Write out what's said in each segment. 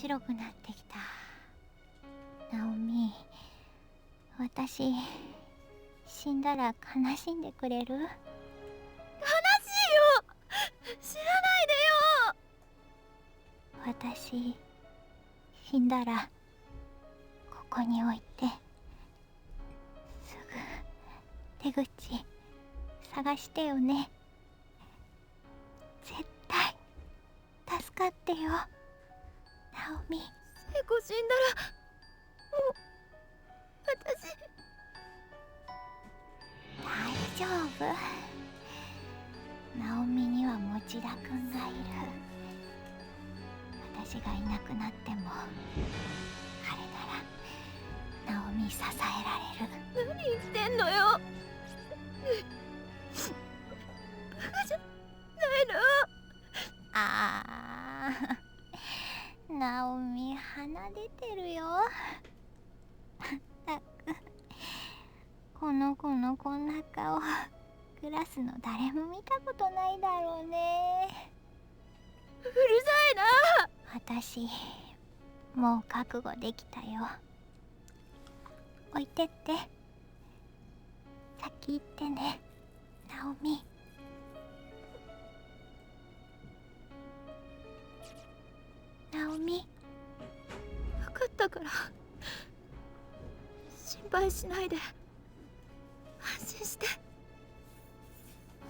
白くなってきた。ナオミ、私死んだら悲しんでくれる？悲しいよ。知らないでよ。私死んだらここに置いて、すぐ出口探してよね。絶対助かってよ、ナオミ。聖子死んだらもう私。大丈夫。ナオミには持田くんがいる。私がいなくなっても彼ならナオミ支えられる。何言ってんのよ。バカじゃないの。あー、ナオミ鼻出てるよ。ったく、この子のこんな顔クラスの誰も見たことないだろうね。うるさいな。私もう覚悟できたよ。置いてって。先行ってね、ナオミ。ナオミ。分かったから心配しないで。安心して。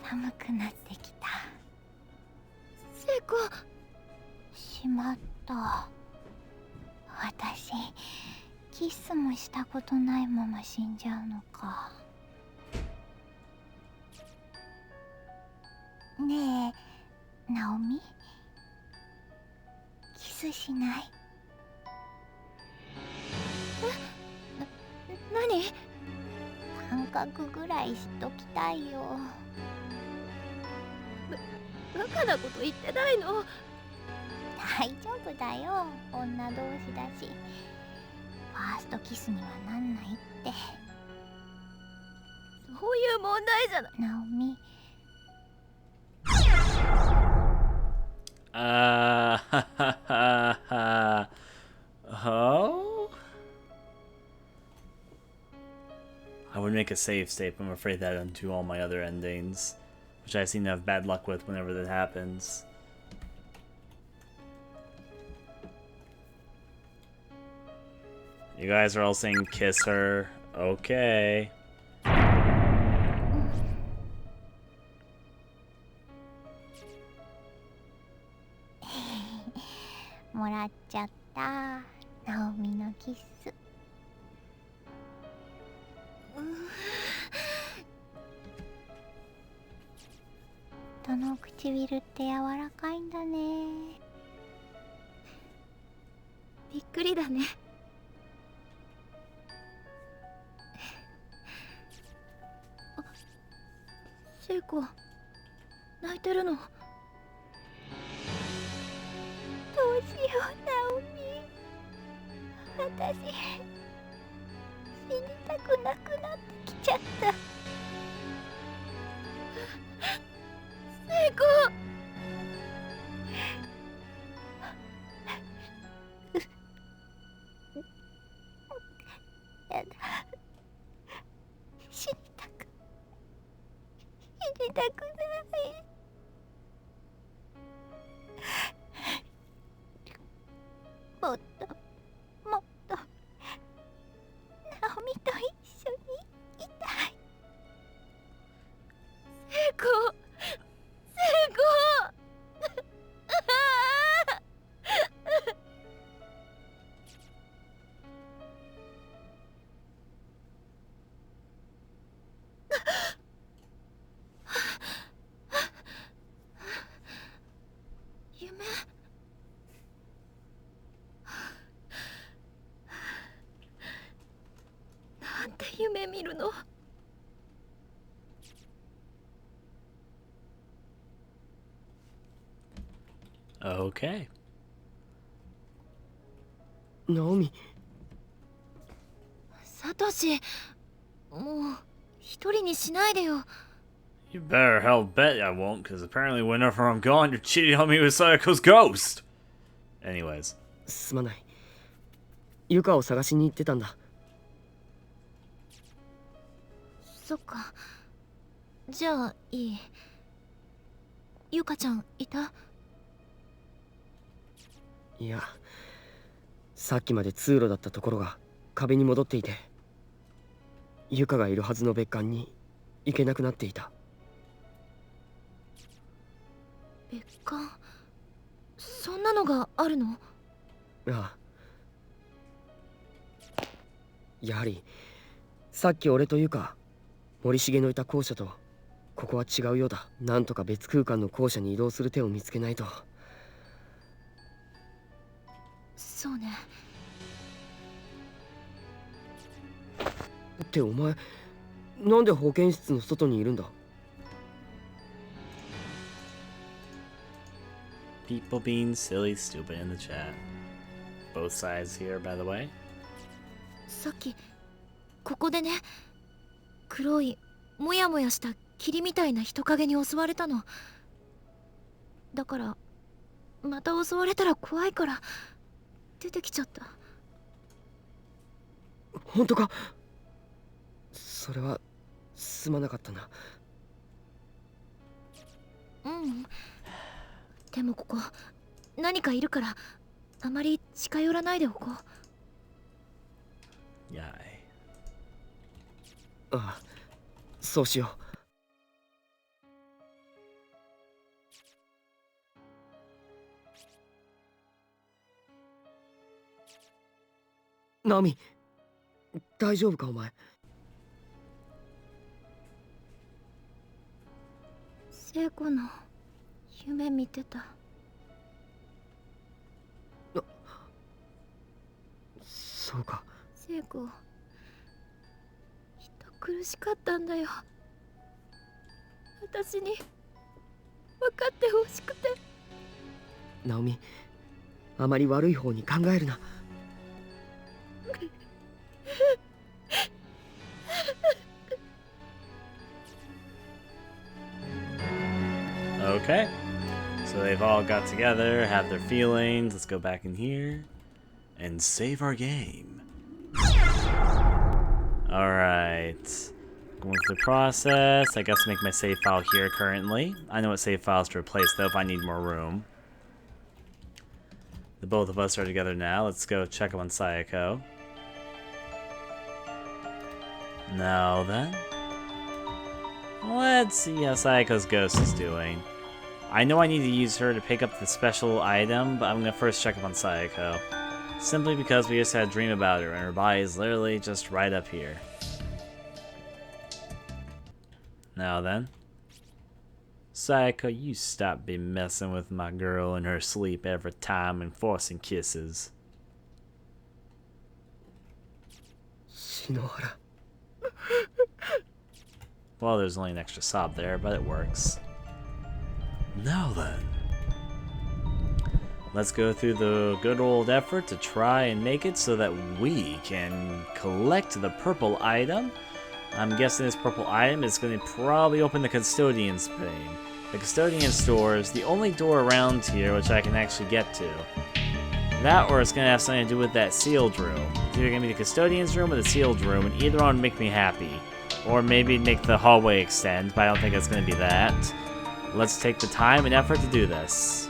寒くなってきた。聖子。しまった。私キスもしたことないまま死んじゃうのか。ねえ、ナオミ、キスしない？何？感覚ぐらいしときたいよ。バカなこと言ってないの。大丈夫だよ、女同士だし。ファーストキスにはなんないって。そういう問題じゃない。ナオミ。Ha ha ha ha. Oh? I would make a save state, but I'm afraid that I'd undo all my other endings, which I seem to have bad luck with whenever that happens. You guys are all saying kiss her. Okay. もらっちゃった、ナオミのキス。人の唇って柔らかいんだね。びっくりだね。あ、聖子泣いてるの。どうしよう、ナオミ。私死にたくなくなってきちゃった。聖子。やだ、死にたくない。もっともっとナオミと一緒にいたい。聖子。聖子。夢。なんて夢見るの。Okay. ナオミ。サトシ、もう一人にしないでよ。 You better hell bet I won't, because apparently whenever I'm gone, you're cheating on me with Sayako's ghost! Anyways. すまない。ユカを探しに行ってたんだ。そっか。じゃあいい。ゆかちゃんいた？いや、さっきまで通路だったところが壁に戻っていて、ユカがいるはずの別館に行けなくなっていた。別館？そんなのがあるの？ああ。やはりさっき俺とユカ、森重のいた校舎とここは違うようだ。なんとか別空間の校舎に移動する手を見つけないと。そうね。ってお前、なんで保健室の外にいるんだ？ People being silly, stupid in the chat. Both sides here, by the way. さっきここでね、黒いもやもやした霧みたいな人影に襲われたの。だからまた襲われたら怖いから出てきちゃった。本当か？それはすまなかったな。うん。でもここ何かいるからあまり近寄らないでおこう。Yeah. ああ、そうしよう。ナオミ、大丈夫かお前？聖子の夢見てた。そうか。聖子、人苦しかったんだよ。私に分かってほしくて。ナオミ、あまり悪い方に考えるな。Okay. So they've all got together, have their feelings. Let's go back in here and save our game. Alright. Going through the process. I guess make my save file here currently. I know what save files to replace though if I need more room. The both of us are together now. Let's go check up on Sayako. Now then. Let's see how Sayako's ghost is doing. I know I need to use her to pick up the special item, but I'm gonna first check up on Sayako. Simply because we just had a dream about her, and her body is literally just right up here. Now then. Sayako, you stop be messing with my girl in her sleep every time and forcing kisses. 篠原。 Well, there's only an extra sob there, but it works. Now then. Let's go through the good old effort to try and make it so that we can collect the purple item. I'm guessing this purple item is going to probably open the custodian's pane. The custodian store is the only door around here which I can actually get to. That or it's going to have something to do with that sealed room. It's either going to be the custodian's room or the sealed room, and either one would make me happy. Or maybe make the hallway extend, but I don't think it's going to be that. Let's take the time and effort to do this.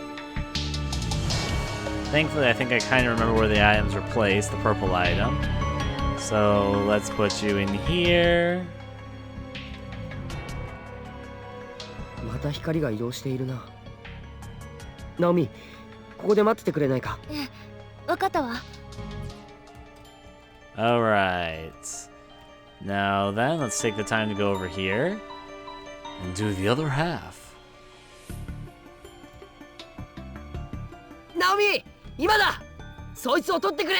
Thankfully, I think I kind of remember where the items were placed, the purple item. So, let's put you in here. また光が移動しているな。ナオミ、ここで待っててくれないか？ええ、分かったわ。Alright. Now then, let's take the time to go over here and do the other half. ナオミ、今だ！そいつを取ってくれ！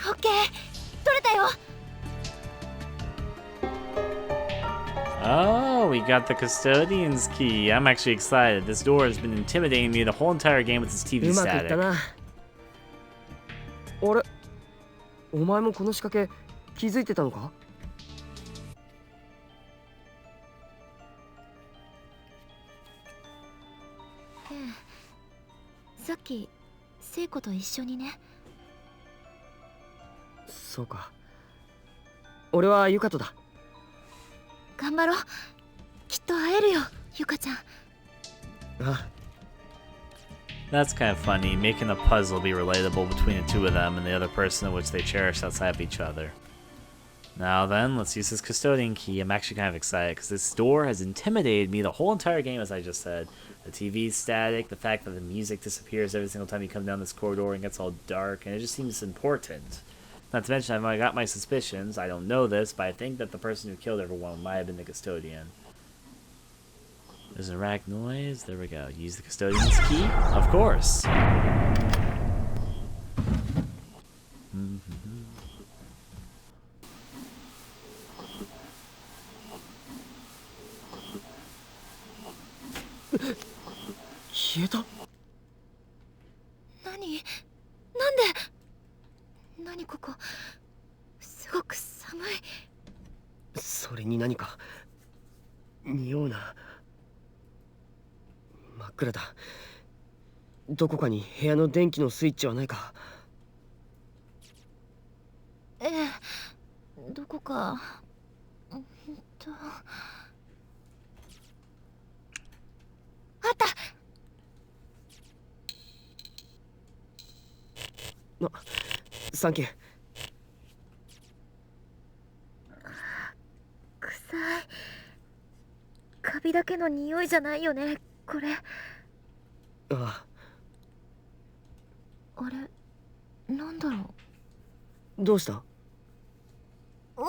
オッケー、取れたよ。 Oh, we got the custodian's key. I'm actually excited. This door has been intimidating me the whole entire game with this TV うまくいっ static. たな。あれ、お前もこの仕掛け気づいてたのか？さっき聖子と一緒にね。そうか。俺はユカとだ。頑張ろう。きっと会えるよ、ゆかちゃん。あ、 That's kind of funny, making a puzzle be relatable between the two of them and the other person in which they cherish outside of each other. Now then, let's use this custodian key. I'm actually kind of excited because this door has intimidated me the whole entire game, as I just said. The TV's static, the fact that the music disappears every single time you come down this corridor and gets all dark, and it just seems important. Not to mention, I've got my suspicions. I don't know this, but I think that the person who killed everyone might have been the custodian. There's an erratic noise. There we go. Use the custodian's key? Of course.消えた。何？なんで？何ここ？すごく寒い。それに何か匂うな。真っ暗だ。どこかに部屋の電気のスイッチはないか。ええ、どこか。あった。サンキュー。臭い。カビだけの匂いじゃないよね、これ。ああれ、なんだろう。どうした？う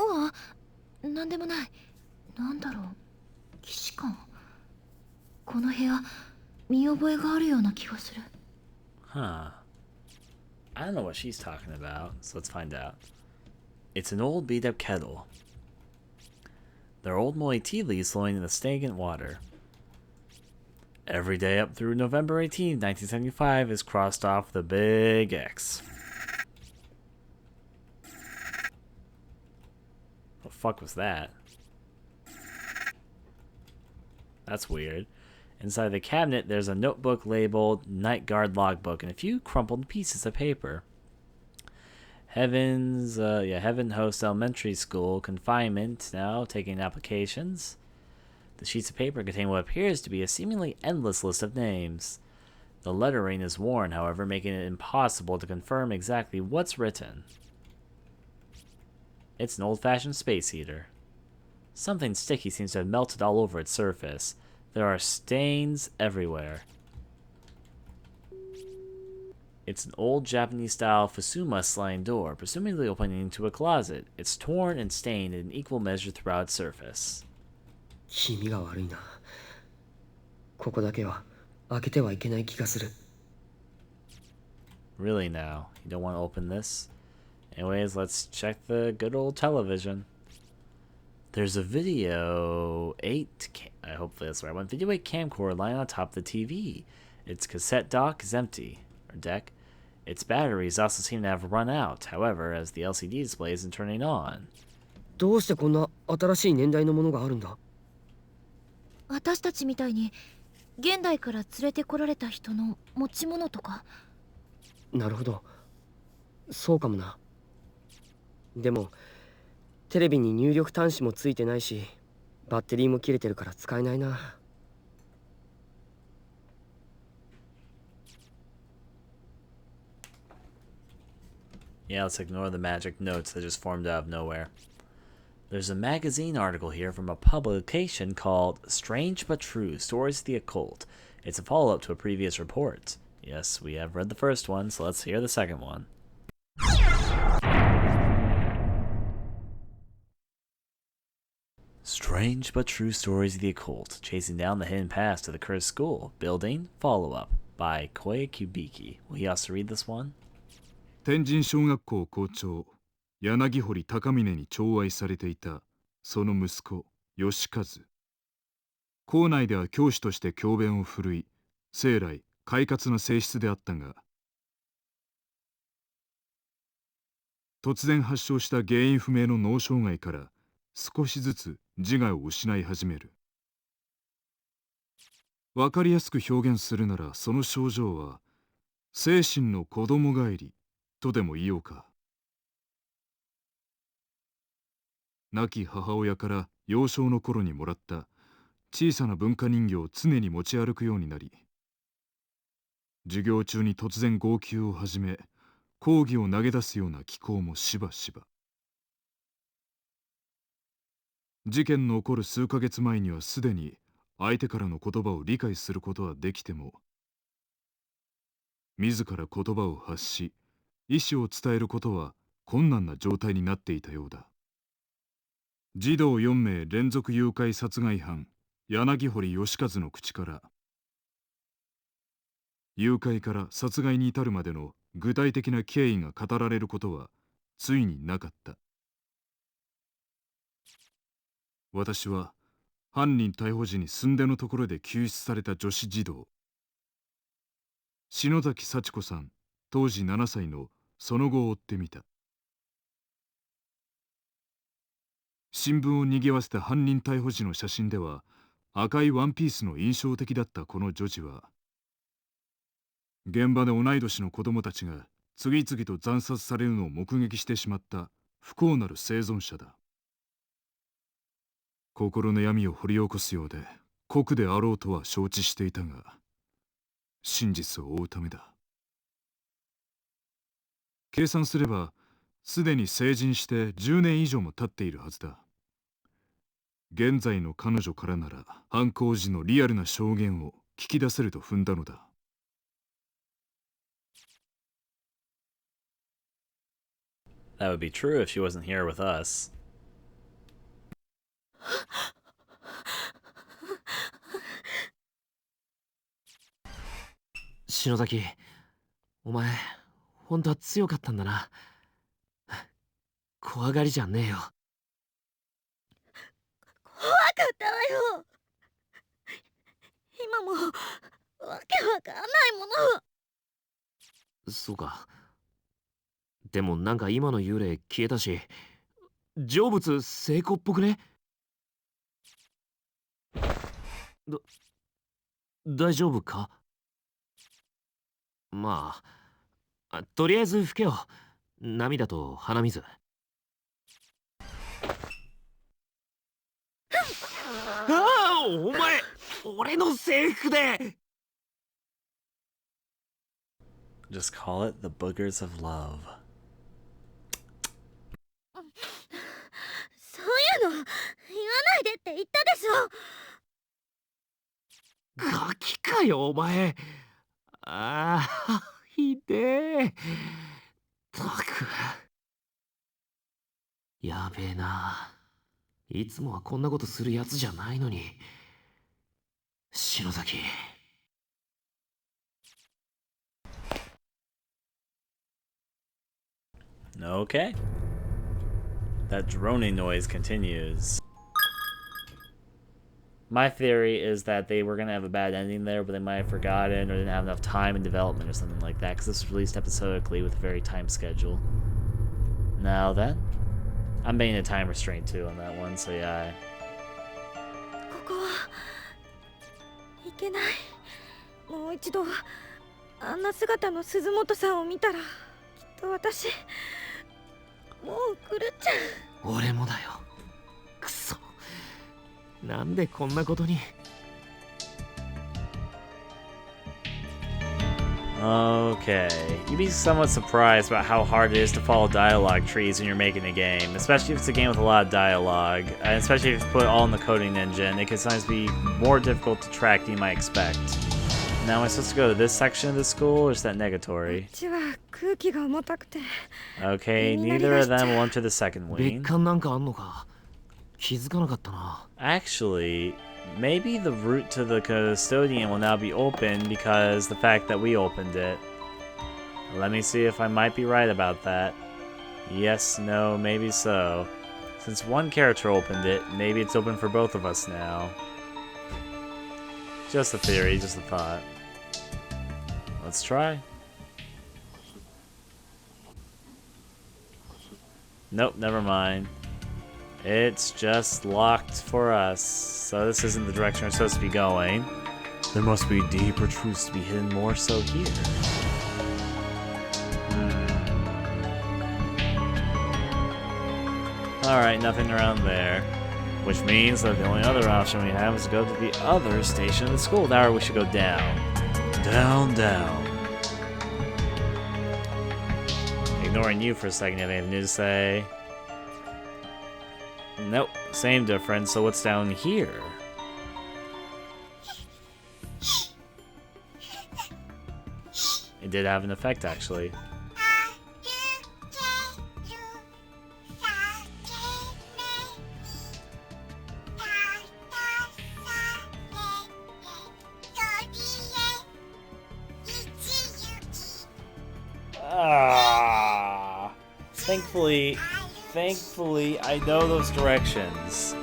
うん、なんでもない。なんだろう。既視感。この部屋、見覚えがあるような気がする。Huh. I don't know what she's talking about, so let's find out. It's an old beat up kettle. There are old moldy tea leaves flowing in the stagnant water. Every day up through November 18, 1975 is crossed off the big X. What the fuck was that? That's weird. Inside the cabinet, there's a notebook labeled Night Guard Logbook and a few crumpled pieces of paper. Heaven Host Elementary School confinement now taking applications. The sheets of paper contain what appears to be a seemingly endless list of names. The lettering is worn, however, making it impossible to confirm exactly what's written. It's an old-fashioned space heater. Something sticky seems to have melted all over its surface. There are stains everywhere. It's an old Japanese-style Fusuma sliding door, presumably opening into a closet. It's torn and stained in equal measure throughout its surface. 気味が悪いな。ここだけは開けてはいけない気がする。 Really now? You don't want to open this? Anyways, let's check the good old television. There's a video 8, hopefully that's the right one, video 8 camcorder lying on top of the TV. Its cassette dock is empty, or deck. Its batteries also seem to have run out, however, as the LCD display isn't turning on. どうしてこんな新しい年代のものがあるんだ？私たちみたいに現代から連れてこられた人の持ち物とか。なるほど。そうかもな。でもテレビに入力端子もついてないし、バッテリーも切れてるから使えないな。Yeah, let's ignore the magic notes that just formed out of nowhere. There's a magazine article here from a publication called Strange But True Stories of the Occult. It's a follow-up to a previous report. Yes, we have read the first one, so let's hear the second one. Strange But True Stories of the Occult, Chasing Down the Hidden Past of the Cursed School, Building, Follow-Up, by Koei Kubiki. Will he also read this one? 天神小学校校長柳堀高峰に寵愛されていたその息子義和。校内では教師として教鞭を振るい、生来快活な性質であったが、突然発症した原因不明の脳障害から少しずつ自我を失い始める。わかりやすく表現するなら、その症状は精神の子供返りとでも言おうか。亡き母親から幼少の頃にもらった小さな文化人形を常に持ち歩くようになり、授業中に突然号泣を始め、講義を投げ出すような気候もしばしば。事件の起こる数ヶ月前にはすでに相手からの言葉を理解することはできても、自ら言葉を発し意思を伝えることは困難な状態になっていたようだ。児童4名連続誘拐殺害犯柳堀義和の口から、誘拐から殺害に至るまでの具体的な経緯が語られることはついになかった。私は犯人逮捕時にすんでのところで救出された女子児童篠崎幸子さん当時7歳のその後を追ってみた。新聞を賑わせた犯人逮捕時の写真では赤いワンピースの印象的だったこの女児は、現場で同い年の子供たちが次々と惨殺されるのを目撃してしまった不幸なる生存者だ。心の闇を掘り起こすようで酷であろうとは承知していたが、真実を追うためだ。計算すればすでに成人して10年以上も経っているはずだ。現在の彼女からなら犯行時のリアルな証言を聞き出せると踏んだのだ。That would be true if she wasn't here with us. 篠崎、お前本当は強かったんだな。怖がりじゃねえよ。怖かったわよ。今もわけわかんないもの。そうか。でもなんか今の幽霊消えたし、成仏成功っぽくね？大丈夫か？まあ、とりあえず拭けよ。涙と鼻水。ああ、お前、俺の制服で。Just call it the boogers of love. そういうの言わないでって言ったでしょ。ガキかよ、お前。ああ、ひでえ。ったく。やべえな。いつもはこんなことするやつじゃないのに。篠崎。Okay. That droning noise continues. My theory is that they were going to have a bad ending there, but they might have forgotten or didn't have enough time in development or something like that, because this was released episodically with a very time schedule. Now then, I'm being a time restraint too on that one, so yeah. ここはいけない。もう一度あんな姿の鈴本さんを見たら、きっと私もう狂っちゃう。俺もだよ。くそ。なんでこんなことに。Okay, you'd be somewhat surprised about how hard it is to follow dialogue trees when you're making a game, especially if it's a game with a lot of dialogue, and especially if you put it all in the coding engine. It can sometimes be more difficult to track than you might expect. Now, am I supposed to go to this section of the school, or is that negatory? こっちは空気が重たくて。 Okay, neither of them will enter the second 別 wing. 館なんかあんのか。気づかなかったな。 Actually, maybe the route to the custodian will now be open because the fact that we opened it. Let me see if I might be right about that. Yes, no, maybe so. Since one character opened it, maybe it's open for both of us now. Just a theory, just a thought. Let's try. Nope, never mind. It's just locked for us. So this isn't the direction we're supposed to be going. There must be deeper truths to be hidden more so here. Alright, nothing around there. Which means that the only other option we have is to go to the other station of the school. Now we should go down. Down, down. Ignoring you for a second, you have anything new to say? Nope, same difference. So what's down here? It did have an effect, actually. Thankfully, I know those directions.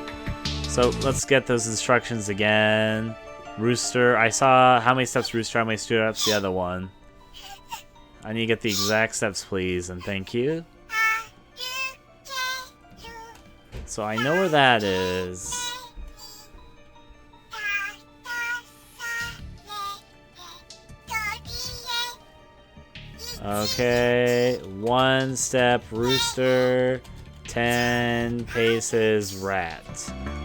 So let's get those instructions again. Rooster, I saw how many steps Rooster, how many steps the other one. I need to get the exact steps, please, and thank you. So I know where that is. Okay, 1 step Rooster, 10 paces Rat.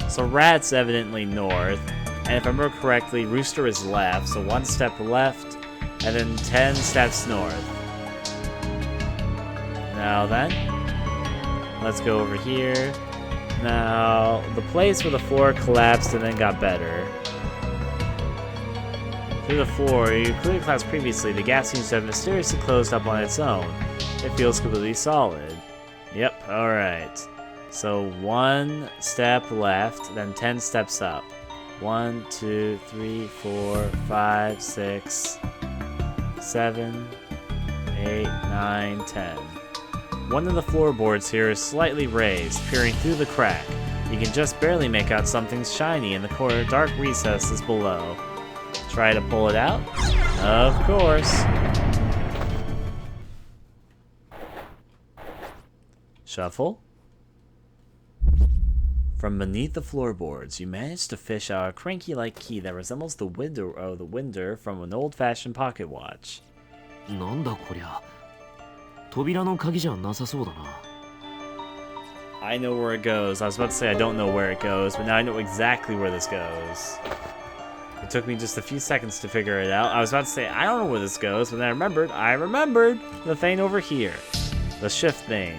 So Rat's evidently north, and if I remember correctly, Rooster is left, so 1 step left, and then 10 steps north. Now then, let's go over here. Now, the place where the floor collapsed and then got better. Through the floor, you clearly collapsed previously, the gap seems to have mysteriously closed up on its own. It feels completely solid. Yep, alright. So 1 step left, then 10 steps up. 1, 2, 3, 4, 5, 6, 7, 8, 9, 10. One of the floorboards here is slightly raised, peering through the crack. You can just barely make out something shiny in the corner, dark recesses below. Try to pull it out? Of course. Shuffle. From beneath the floorboards, you manage to fish out a cranky-like key that resembles the winder from an old-fashioned pocket watch. なんだこりゃ。扉の鍵じゃなさそうだな。I know where it goes. I was about to say I don't know where it goes, but now I know exactly where this goes. It took me just a few seconds to figure it out. I was about to say, I don't know where this goes, but then I remembered the thing over here. The shift thing.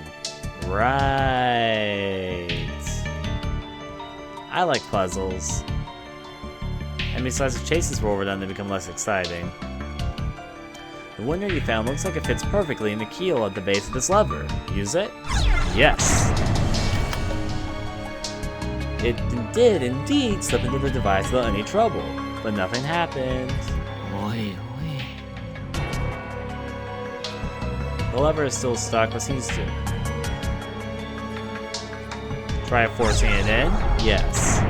Right. I like puzzles. And besides, if chases were overdone, they become less exciting. The window you found looks like it fits perfectly in the keyhole at the base of this lever. Use it? Yes. It did indeed slip into the device without any trouble. But nothing happened. Oi, oi. The lever is still stuck, but seems to. Try forcing it in? Yes.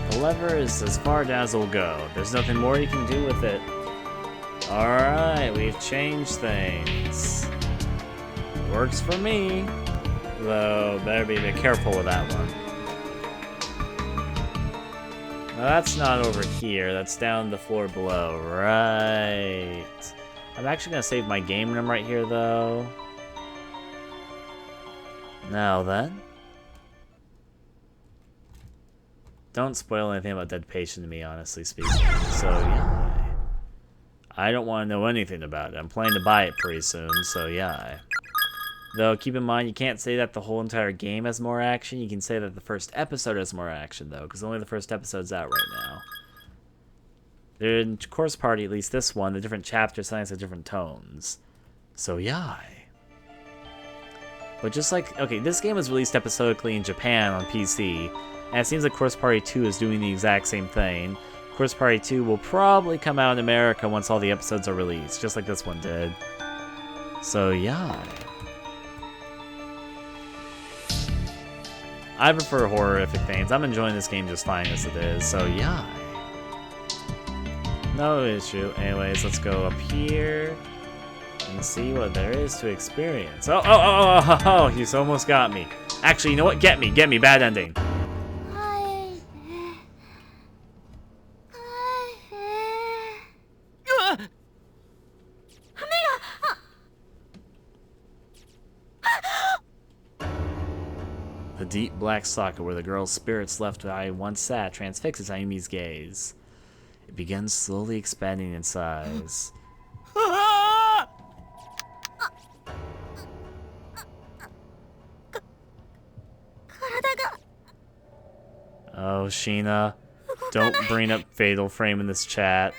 The lever is as far down as it will go. There's nothing more you can do with it. Alright, we've changed things. Works for me. Though, better be a bit careful with that one. Now that's not over here, that's down the floor below. Right. I'm actually gonna save my game room right here, though. Now then. Don't spoil anything about Dead Patient to me, honestly speaking. So, yeah. I don't want to know anything about it. I'm planning to buy it pretty soon, so yeah. Though, keep in mind, you can't say that the whole entire game has more action. You can say that the first episode has more action, though, because only the first episode's out right now. In Course Party, at least this one, the different chapters sometimes have different tones. So, yeah. But just like, okay, this game was released episodically in Japan on PC, and it seems like Course Party 2 is doing the exact same thing. Course Party 2 will probably come out in America once all the episodes are released, just like this one did. So, yeah. I prefer horrific things. I'm enjoying this game just fine as it is, so yeah. No issue. Anyways, let's go up here. and see what there is to experience. Oh, he's almost got me. Actually, you know what? Get me, bad ending. The deep black socket where the girl's spirit's left eye once sat transfixes Ayumi's gaze. It begins slowly expanding in size. Oh, Sheena. Don't bring up Fatal Frame in this chat.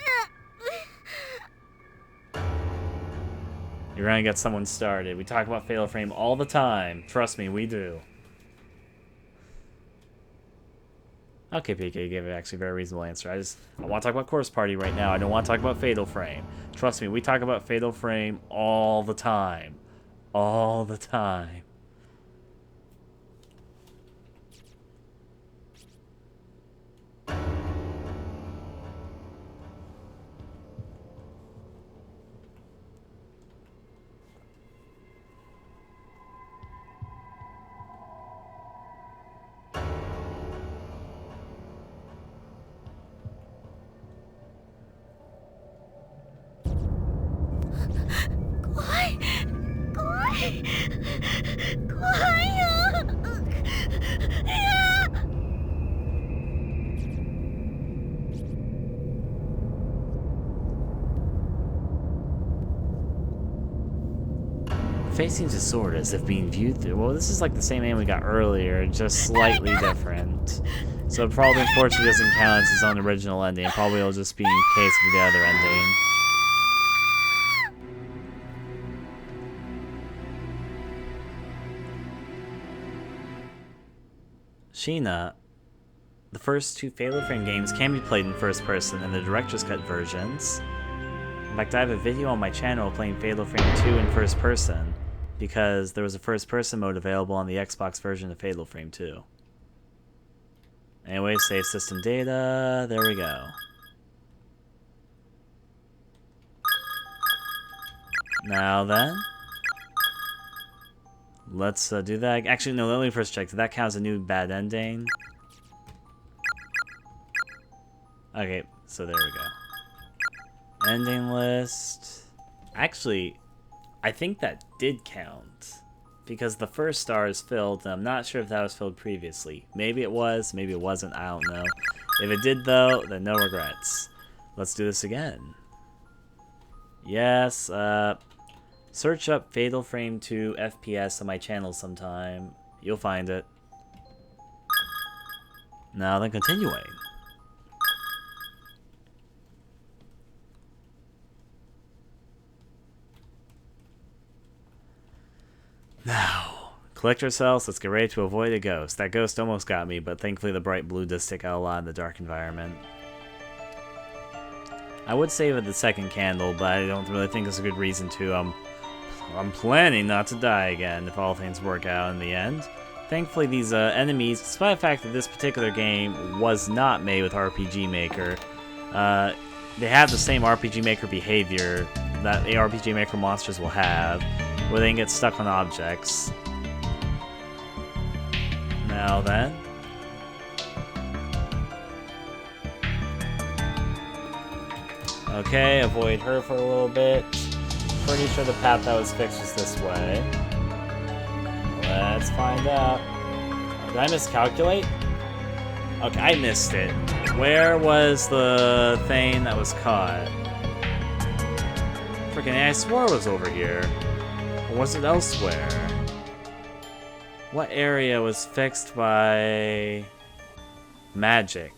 You're gonna get someone started. We talk about Fatal Frame all the time. Trust me, we do. Okay, PK, you gave it actually a very reasonable answer. I want to talk about Course Party right now. I don't want to talk about Fatal Frame. Trust me, we talk about Fatal Frame all the time. All the time. Facing his sword as if being viewed through. Well, this is like the same aim we got earlier, just slightly different. So probably unfortunately doesn't count as his own original ending. Probably it'll just be in case of the other ending. Sheena, the first two Fatal Frame games can be played in first person in the director's cut versions. In fact, I have a video on my channel playing Fatal Frame 2 in first person, because there was a first person mode available on the Xbox version of Fatal Frame 2. Anyway, save system data, there we go. Now then, let's do that. Actually, no, let me first check. Did that count as a new bad ending? Okay, so there we go. Ending list. Actually, I think that did count. Because the first star is filled, and I'm not sure if that was filled previously. Maybe it was, maybe it wasn't, I don't know. If it did though, then no regrets. Let's do this again. Yes, search up Fatal Frame 2 FPS on my channel sometime. You'll find it. Now then, continuing. Now, collect ourselves, let's get ready to avoid a ghost. That ghost almost got me, but thankfully the bright blue does stick out a lot in the dark environment. I would save it the second candle, but I don't really think it's a good reason to. I'm planning not to die again if all things work out in the end. Thankfully these enemies, despite the fact that this particular game was not made with RPG Maker, they have the same RPG Maker behavior that the RPG Maker monsters will have, where they can get stuck on objects. Now then. Okay, avoid her for a little bit. Pretty sure the path that was fixed was this way. Let's find out. Did I miscalculate? Okay, I missed it. Where was the thing that was caught? Freaking I swore it was over here. Or was it elsewhere? What area was fixed by magic?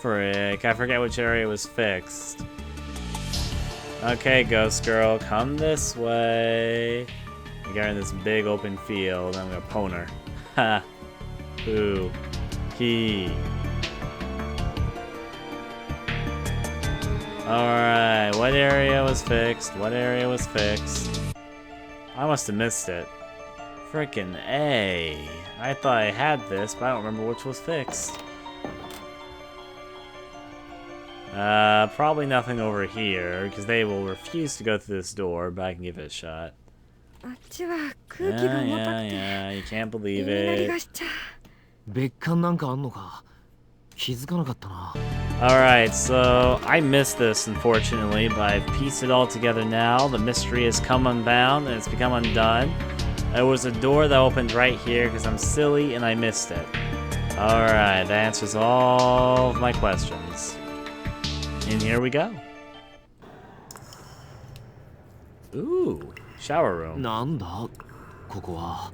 Frick, I forget which area was fixed. Okay, Ghost Girl, come this way. We got in this big open field. I'm gonna pwn her. Ha! Ooh. Key. Alright, what area was fixed? What area was fixed? I must have missed it. Frickin' A. I thought I had this, but I don't remember which was fixed. Probably nothing over here, because they will refuse to go through this door, but I can give it a shot. あっちは空気が重たくて Yeah, you can't 耳 believe 鳴り it. がしちゃう。別館なんかあんのか気づかなかったな。 Alright, so I missed this unfortunately, but I've pieced it all together now. The mystery has come unbound and it's become undone. There was a door that opened right here because I'm silly and I missed it. Alright, that answers all of my questions. And here we go. Ooh, shower room. なんだここは。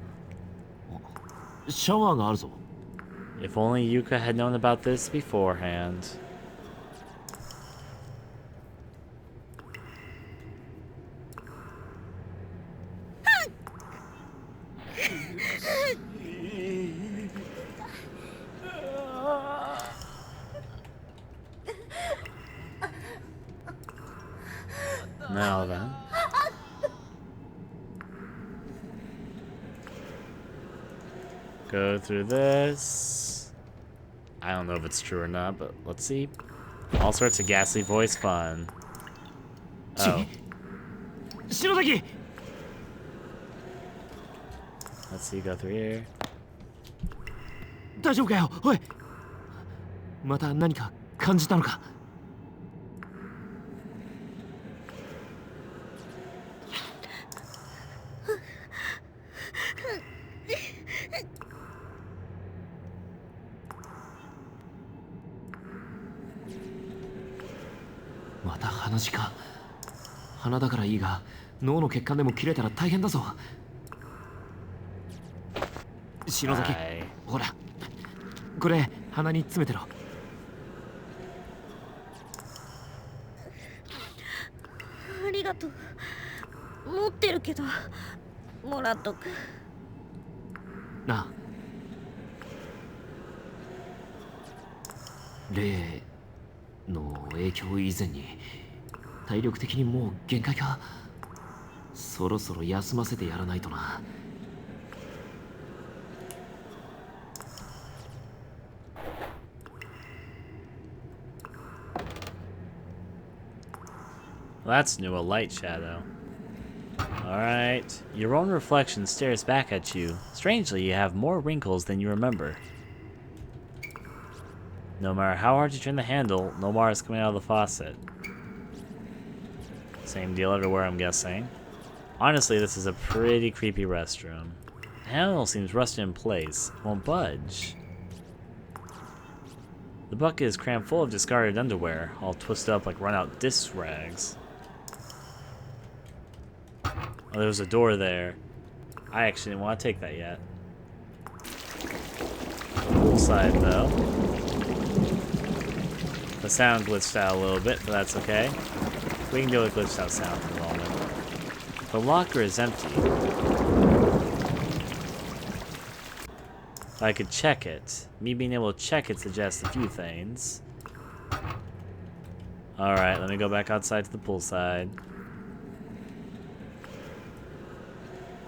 シャワーがあるぞ。 If only Yuka had known about this beforehand. Now then. Go through this. I don't know if it's true or not, but let's see. All sorts of ghastly voice fun. Oh. 篠崎 Let's see, go through here. 大丈夫かよおいまた何か感じたのかまた鼻血か鼻だからいいが脳の血管でも切れたら大変だぞ篠崎 Hi. ほらこれ鼻に詰めてろありがとう。持ってるけどもらっとく。なあ例の影響以前に体力的にもう限界かそろそろ休ませてやらないとな Well, that's new, a light shadow. Alright. Your own reflection stares back at you. Strangely, you have more wrinkles than you remember. No matter how hard you turn the handle, no more is coming out of the faucet. Same deal everywhere, I'm guessing. Honestly, this is a pretty creepy restroom. The handle seems rusted in place. It won't budge. The bucket is crammed full of discarded underwear, all twisted up like run-out dish rags. Oh, there's a door there. I actually didn't want to take that yet. Poolside, though. The sound glitched out a little bit, but that's okay. We can deal with glitched out sound for the moment. The locker is empty. If I could check it. Me being able to check it suggests a few things. Alright, let me go back outside to the poolside.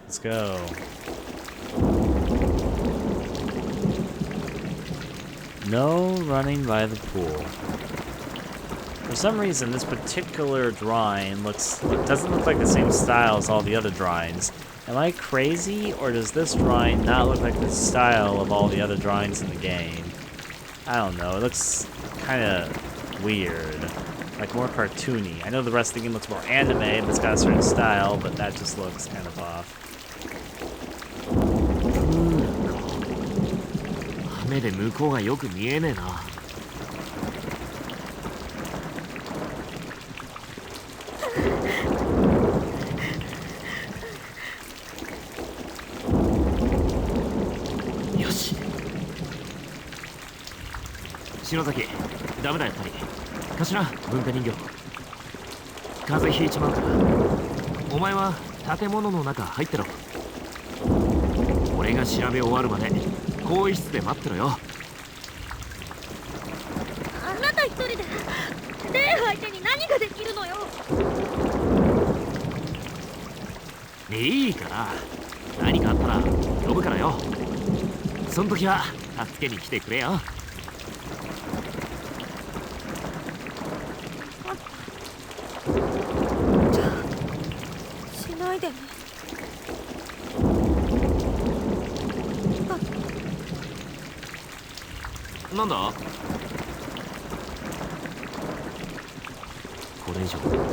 Let's go. No running by the pool. For some reason, this particular drawing doesn't look like the same style as all the other drawings. Am I crazy, or does this drawing not look like the style of all the other drawings in the game? I don't know. It looks kind of weird, like more cartoony. I know the rest of the game looks more anime, but it's got a certain style, but that just looks kind of off. 雨で向こうがよく見えねえなよし篠崎ダメだやっぱり頭文化人形風邪ひいちまうからお前は建物の中入ってろ俺が調べ終わるまで更衣室で待ってろよあなた一人で霊相手に何ができるのよいいから何かあったらら呼ぶからよ。その時は助けに来てくれよ。しないでね。なんだ？これ以上負担を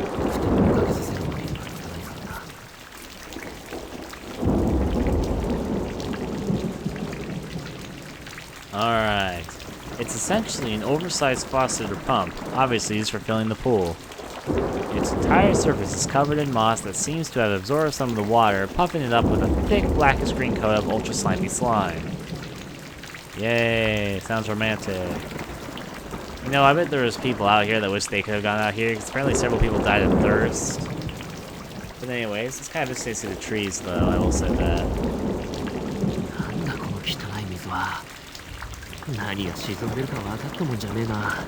かけさせるわけにはいかないからな。Alright. It's essentially an oversized faucet or pump, obviously used for filling the pool. Its entire surface is covered in moss that seems to have absorbed some of the water, puffing it up with a thick blackish green coat of ultra slimy slime. Yay, sounds romantic. You know, I bet there's people out here that wish they could have gone out here, because apparently several people died of thirst. But anyways, it's kind of interesting to see the trees, though, I will say that. なんだこの汚い水は。何が沈んでるか分かったもんじゃねえな。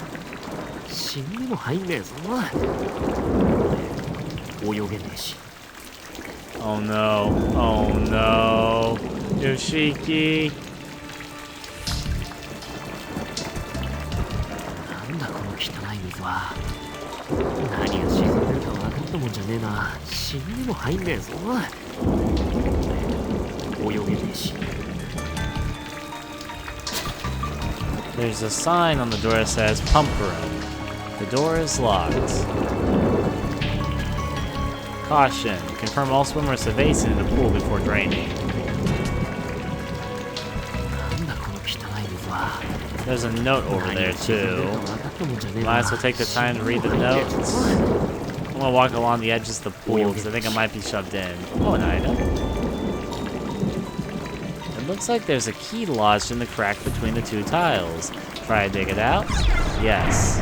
死んでも入んねえぞ。俺泳げねえし。Oh no, oh no, Yoshiki. なんだこの汚い水は。何が沈んでるか分かったもんじゃねえな。死んでも入んねえぞ。俺泳げねえし。There's a sign on the door that says Pump Room. The door is locked. Caution. Confirm all swimmers to basin in the pool before draining. There's a note over there too. Might as well take the time to read the notes. I'm gonna walk along the edges of the pool because I think I might be shoved in. Oh, an item. It looks like there's a key lodged in the crack between the two tiles. Try to dig it out? Yes.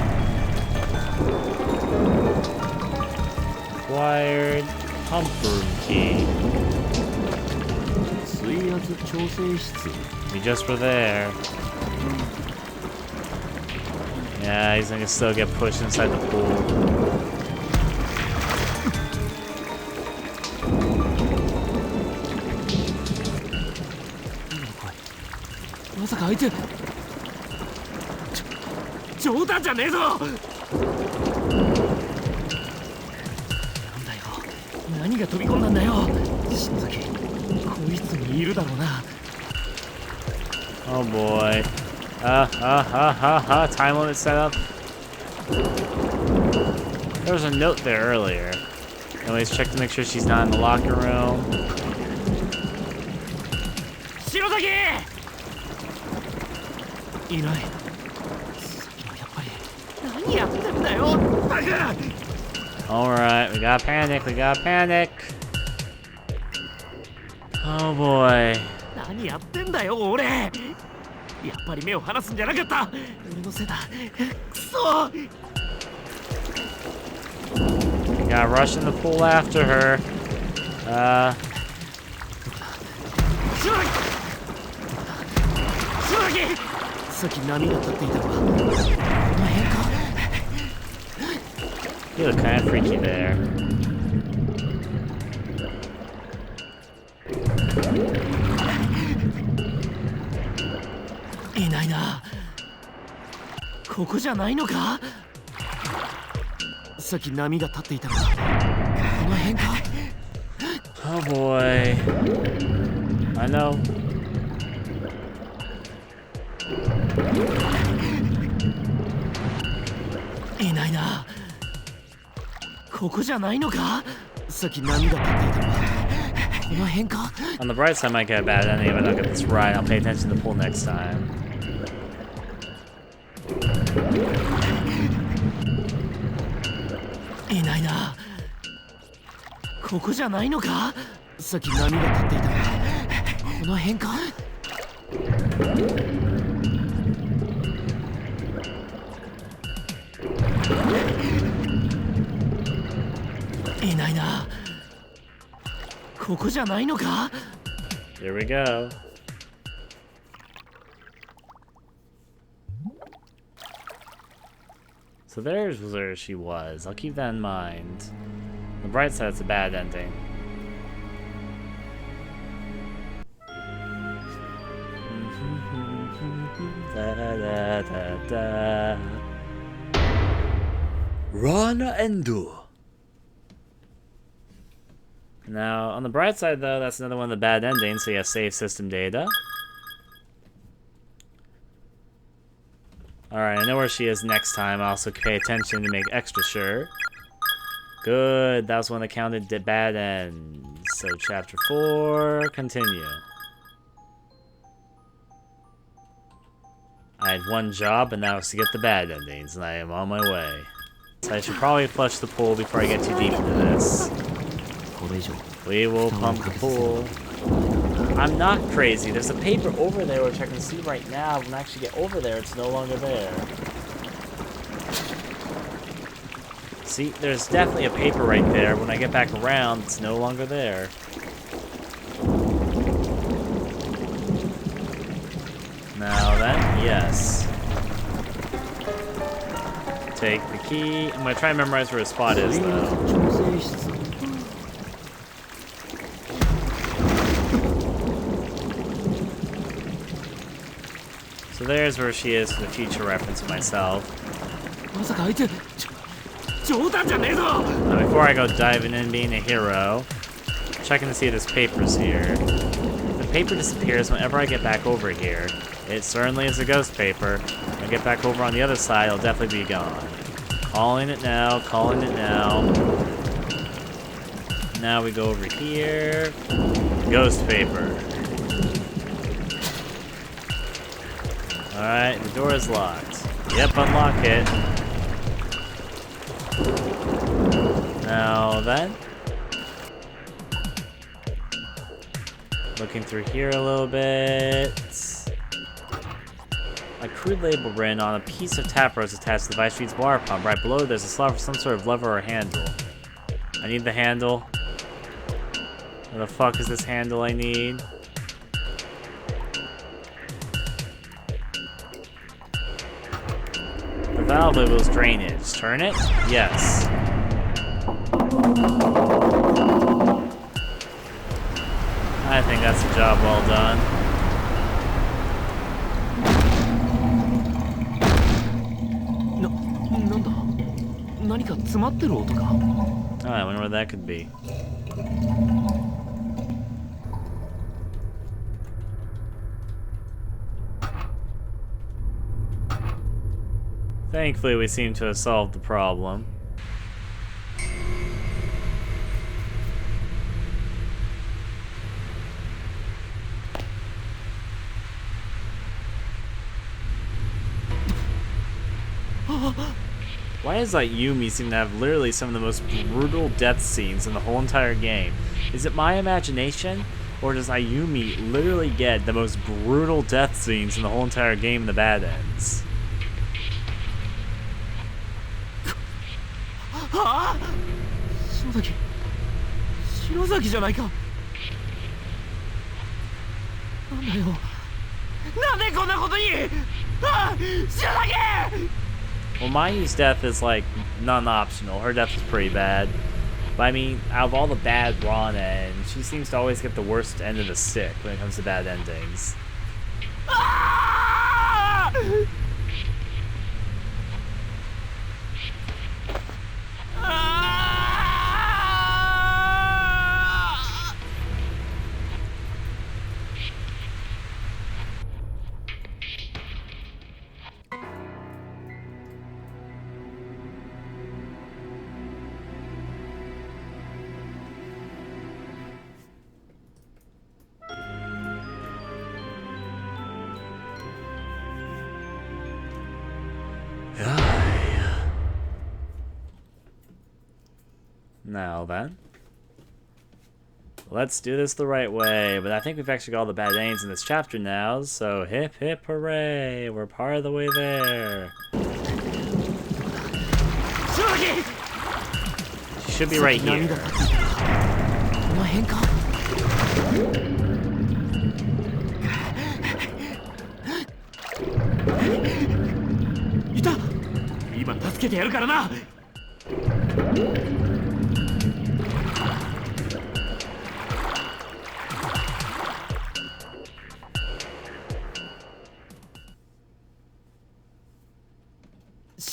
Acquired pump room key. We just were there. Yeah, he's gonna still get pushed inside the pool. Oh boy. Time limit set up. There was a note there earlier. Anyways, check to make sure she's not in the locker room. Alright, we gotta panic, we gotta panic. Oh boy. 何やってんだよ俺。やっぱり目を離すんじゃなかった。俺のせいだ。くそ。Gotta rush in the pool after her. さっき波が立っていたのはこの辺か。You look kind of freaky there. Oh boy. I know. On the bright side, I might get a bad ending if I don't get this right. I'll pay attention to the pool next time. Here we go. So there's where she was. I'll keep that in mind. On the bright side, it's a bad ending. Da, da, da, da. Run and do. Now, on the bright side, though, that's another one of the bad endings, so you have save system data. Alright, I know where she is next time. I also pay attention to make extra sure. Good, that was one that counted the bad ends. So, chapter 4, continue. I had one job, and that was to get the bad endings, and I am on my way. So I should probably flush the pool before I get too deep into this. We will pump the pool. I'm not crazy. There's a paper over there which I can see right now. When I actually get over there, it's no longer there. See, there's definitely a paper right there. When I get back around, it's no longer there. Now then, yes. Take the key. I'm gonna try and memorize where his spot is, though. So there's where she is for the future reference of myself. Now before I go diving in being a hero, checking to see if this paper's here. The paper disappears whenever I get back over here. It certainly is a ghost paper. When I get back over on the other side, it'll definitely be gone. Calling it now, calling it now. Now we go over here. Ghost paper. Alright, the door is locked. Yep, unlock it. Now then. Looking through here a little bit. A crude label written on a piece of tap rose attached to the Vice Street's water pump. Right below there's a slot for some sort of lever or handle. I need the handle. Where the fuck is this handle I need? The valve labels drainage. Turn it? Yes. I think that's a job well done. Oh, I wonder what that could be. Thankfully, we seem to have solved the problem. Why does Yumi seem to have literally some of the most brutal death scenes in the whole entire game? Is it my imagination? Or does Ayumi literally get the most brutal death scenes in the whole entire game in the bad ends? Well, Mayu's death is like non-optional. Her death is pretty bad. But I mean, out of all the bad Ronin, she seems to always get the worst end of the stick when it comes to bad endings. Now then. Let's do this the right way, but I think we've actually got all the bad names in this chapter now, so hip hip hooray, we're part of the way there. She should be right here.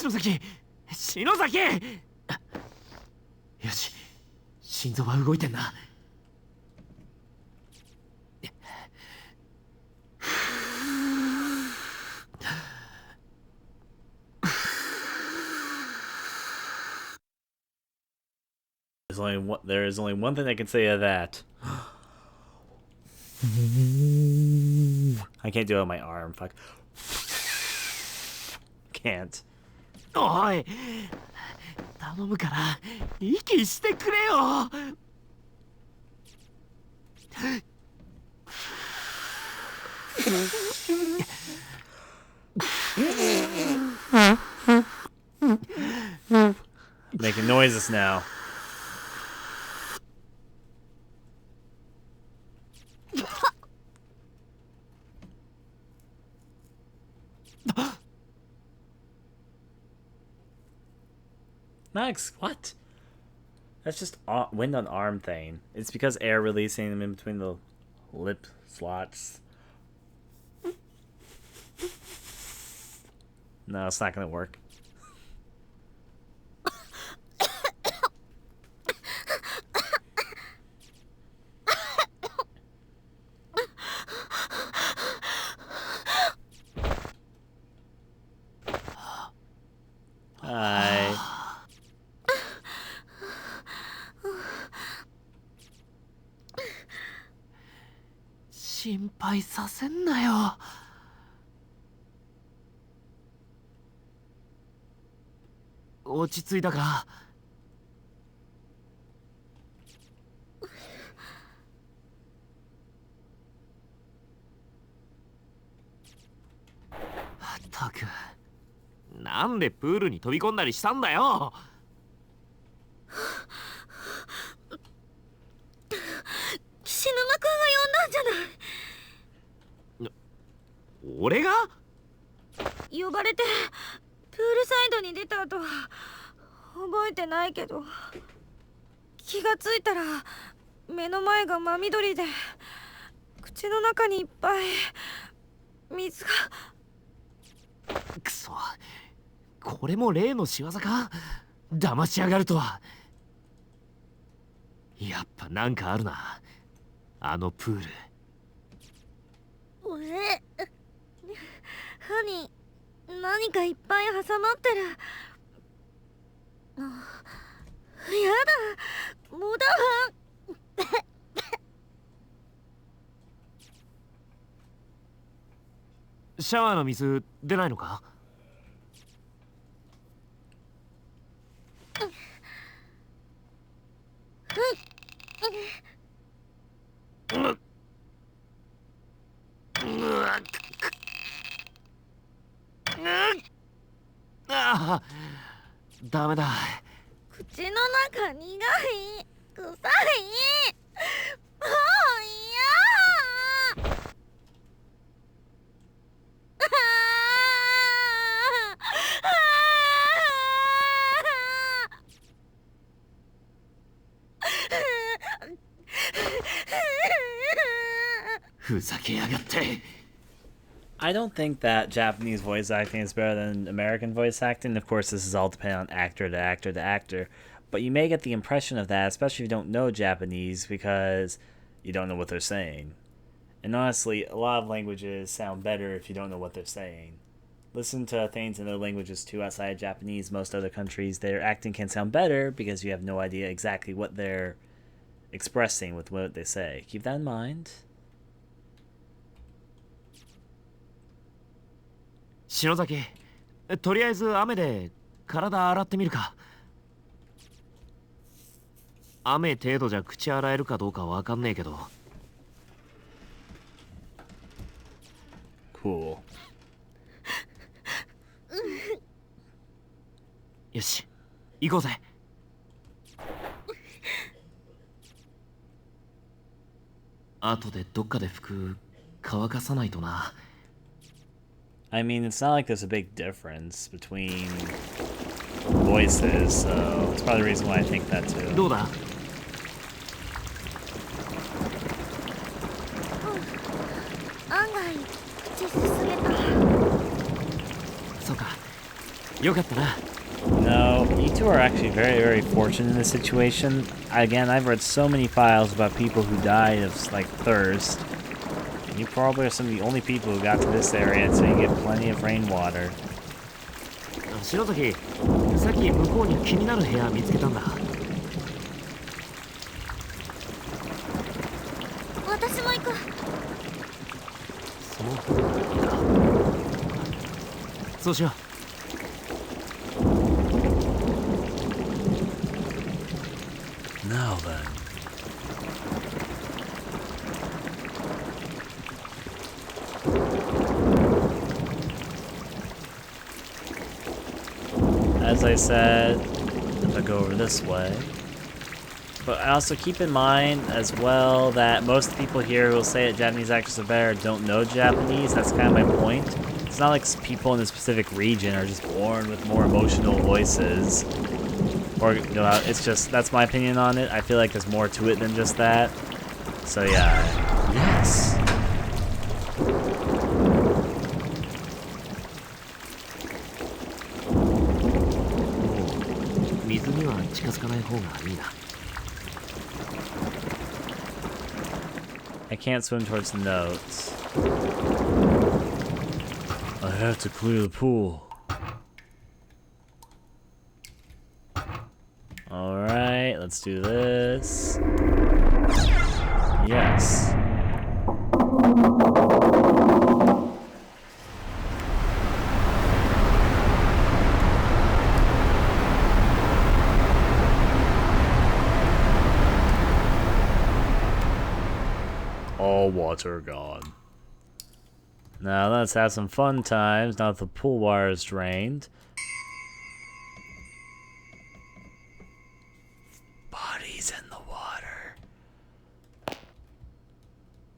篠崎、篠崎。よし、心臓は動いてんな。There is only one thing I can say of that. I can't do it on my arm. Fuck. Can't. おい、頼むから息してくれよ。Making noises now. Max, what? That's just wind on arm thing. It's because air releasing them in between the lip slots. No, it's not gonna work. Hi. 心配させんなよ。落ち着いたか。ったく、なんでプールに飛び込んだりしたんだよ。菱沼くんが呼んだんじゃない。俺が？呼ばれてプールサイドに出た後は覚えてないけど、気がついたら目の前が真緑で口の中にいっぱい水が。くそ、これも例の仕業か。騙しやがるとは。やっぱなんかあるな、あのプール。歯に何かいっぱい挟まってる。やだ、もだわ。シャワーの水出ないのか？ああ、ダメだ。口の中苦い、臭い。もう嫌。ふざけやがって。I don't think that Japanese voice acting is better than American voice acting. Of course, this is all dependent on actor to actor to actor. But you may get the impression of that, especially if you don't know Japanese, because you don't know what they're saying. And honestly, a lot of languages sound better if you don't know what they're saying. Listen to things in other languages too outside of Japanese. Most other countries, their acting can sound better because you have no idea exactly what they're expressing with what they say. Keep that in mind. 篠崎、とりあえず雨で体洗ってみるか。雨程度じゃ口洗えるかどうかわかんねえけど。Cool. よし、行こうぜ。後でどっかで服乾かさないとな。I mean, it's not like there's a big difference between voices, so that's probably the reason why I think that too. どうだ？案外口進めた。そうか。よかったな。 No, you two are actually very, very fortunate in this situation. Again, I've read so many files about people who died of, like, thirst. You probably are some of the only people who got to this area, so you get plenty of rainwater. 篠崎、さっき向こうに気になる部屋見つけたんだ。私も行く。その方がいいか。そうしよう。 Now then. As I said, if I go over this way. But I also keep in mind as well that most of the people here who will say that Japanese actors are better don't know Japanese. That's kind of my point. It's not like people in a specific region are just born with more emotional voices. Or, you know, it's just, that's my opinion on it. I feel like there's more to it than just that. So yeah. Yes. 水には近づかない方がいいな。 I can't swim towards the notes. I have to clear the pool. Alright, let's do this. Yes. All water gone. Now let's have some fun times now that the pool water is drained. Bodies in the water.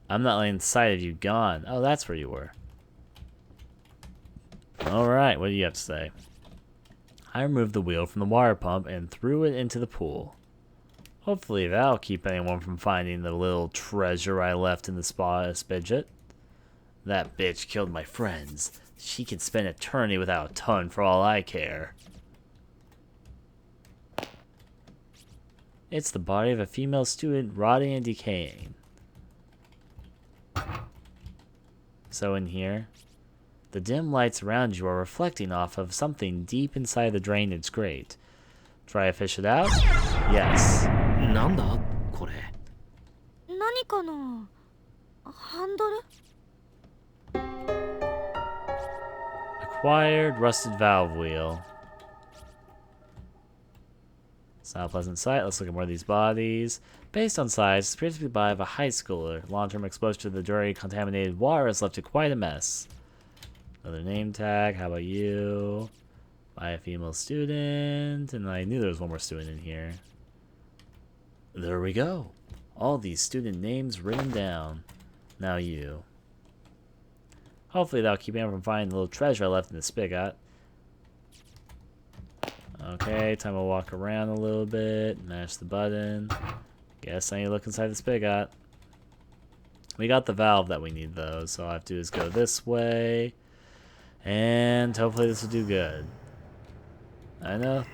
I'm not letting sight of you gone. Oh, that's where you were. Alright, what do you have to say? I removed the wheel from the water pump and threw it into the pool. Hopefully that'll keep anyone from finding the little treasure I left in the spa Spidget. That bitch killed my friends. She could spend eternity without a ton for all I care. It's the body of a female student rotting and decaying. So in here, the dim lights around you are reflecting off of something deep inside the drainage grate. Try to fish it out? Yes. なんだこれ。何かな。ハンドル。 Acquired rusted valve wheel. It's not a pleasant sight. Let's look at more of these bodies. Based on size, it appears to be the body of a high schooler. Long-term exposure to the dirty, contaminated water has left it quite a mess. Another name tag. How about you? By a female student. And I knew there was one more student in here. There we go. All these student names written down. Now you. Hopefully that'll keep anyone from finding the little treasure I left in the spigot. Okay, time to walk around a little bit. Mash the button. Guess I need to look inside the spigot. We got the valve that we need though, so all I have to do is go this way. And hopefully this will do good. I know.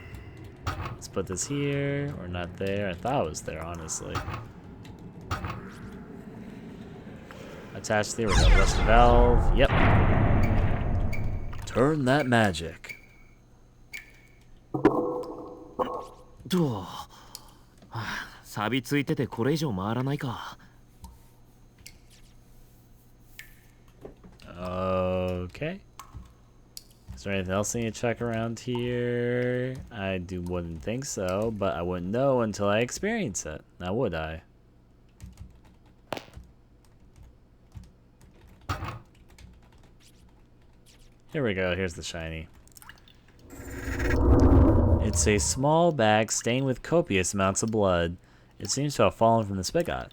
Let's put this here, or not there. I thought it was there, honestly. Attach there, we got the rest of the valve. Yep. Turn that magic. と、錆びついててこれ以上回らないか。Okay. Is there anything else I need to check around here? Wouldn't think so, but I wouldn't know until I experience it. Now would I? Here we go, here's the shiny. It's a small bag stained with copious amounts of blood. It seems to have fallen from the spigot.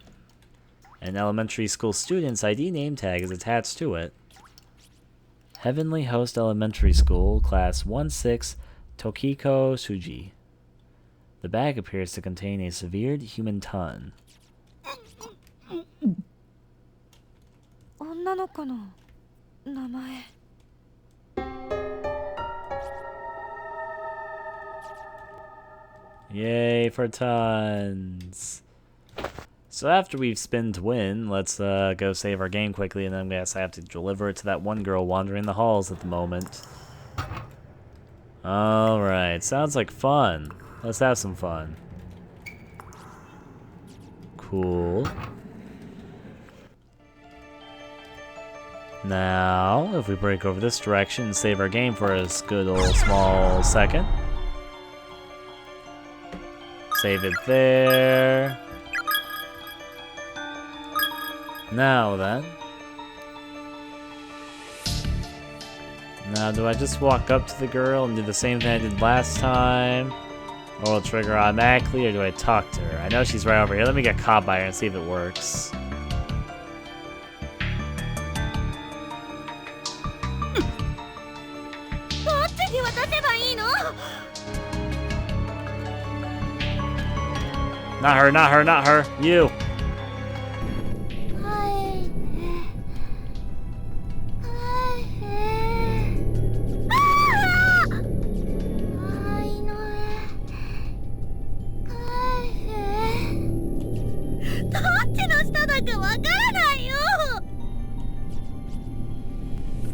An elementary school student's ID name tag is attached to it. Heavenly Host Elementary School, Class 1-6, Tokiko Suji. The bag appears to contain a severed human ton. 女の子の名前。Yay for tons. So after we've spin to win, let's go save our game quickly, and then I guess I have to deliver it to that one girl wandering the halls at the moment. Alright, sounds like fun. Let's have some fun. Cool. Now, if we break over this direction and save our game for a good old small second. Save it there. Now then. Now, do I just walk up to the girl and do the same thing I did last time? Or will it trigger automatically, or do I talk to her? I know she's right over here. Let me get caught by her and see if it works. Not her, not her, not her. You.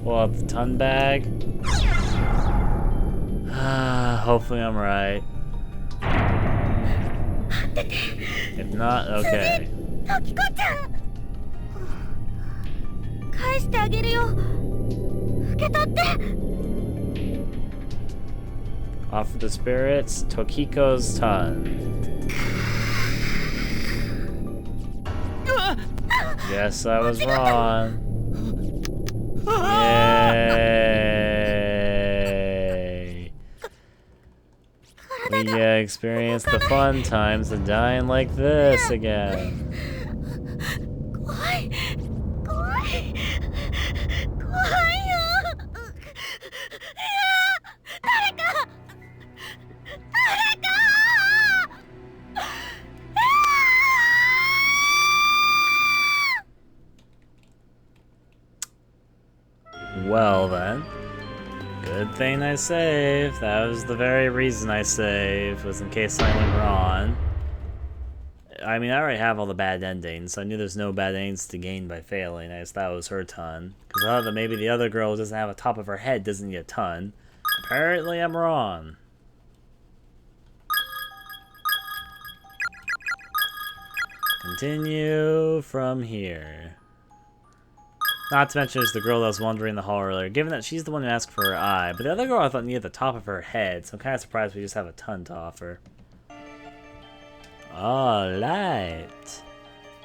Pull up the ton bag. Hopefully I'm right. If not, okay. Offer the spirits, Tokiko's ton. Yes, I was wrong. Yay! We experience the fun times of dying like this again. Well then, good thing I saved. That was the very reason I saved, was in case something went wrong. I mean, I already have all the bad endings, so I knew there's no bad endings to gain by failing. I just thought it was her ton. Because I thought that maybe the other girl doesn't have a top of her head, doesn't need a ton. Apparently I'm wrong. Continue from here. Not to mention, there's the girl that was wandering the hall earlier, given that she's the one who asked for her eye. But the other girl I thought needed the top of her head, so I'm kind of surprised we just have a ton to offer. Alright.